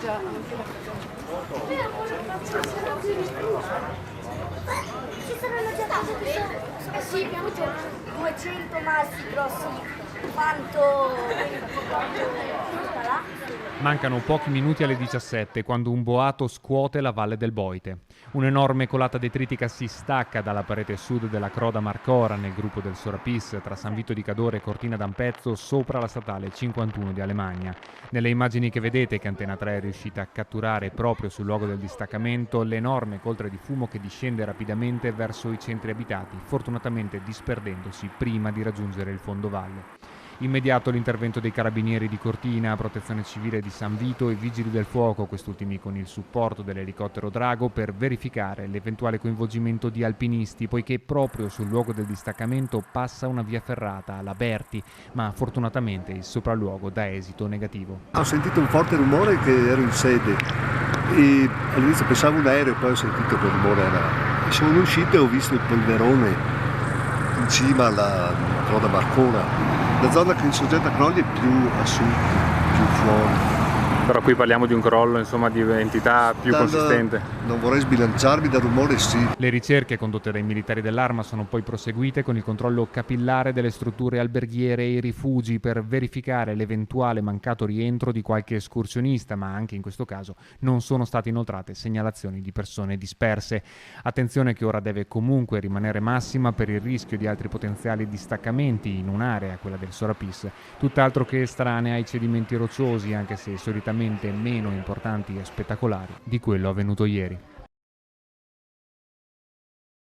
Già, anche la Ci saranno già tanti. Sì, abbiamo già 200 massi grossi. Quanto là? Mancano pochi minuti alle 17 quando un boato scuote la valle del Boite. Un'enorme colata detritica si stacca dalla parete sud della Croda Marcora nel gruppo del Sorapis tra San Vito di Cadore e Cortina d'Ampezzo sopra la statale 51 di Alemagna. Nelle immagini che vedete che Antena 3 è riuscita a catturare proprio sul luogo del distaccamento l'enorme coltre di fumo che discende rapidamente verso i centri abitati, fortunatamente disperdendosi prima di raggiungere il fondovalle. Immediato l'intervento dei carabinieri di Cortina, Protezione Civile di San Vito e Vigili del Fuoco, quest'ultimi con il supporto dell'elicottero Drago, per verificare l'eventuale coinvolgimento di alpinisti, poiché proprio sul luogo del distaccamento passa una via ferrata, la Berti, ma fortunatamente il sopralluogo dà esito negativo. Ho sentito un forte rumore che ero in sede e all'inizio pensavo un aereo, poi ho sentito che il rumore era... Sono uscito e ho visto il polverone in cima alla Croda Marcora. La zona che insorgente a crolli è più a sud, più fuori. Però qui parliamo di un crollo, insomma, di entità più consistente. Non vorrei sbilanciarmi, dal rumore sì. Le ricerche condotte dai militari dell'Arma sono poi proseguite con il controllo capillare delle strutture alberghiere e i rifugi per verificare l'eventuale mancato rientro di qualche escursionista, ma anche in questo caso non sono state inoltrate segnalazioni di persone disperse. Attenzione che ora deve comunque rimanere massima per il rischio di altri potenziali distaccamenti in un'area, quella del Sorapis, tutt'altro che estranea ai cedimenti rocciosi, anche se solitamente meno importanti e spettacolari di quello avvenuto ieri.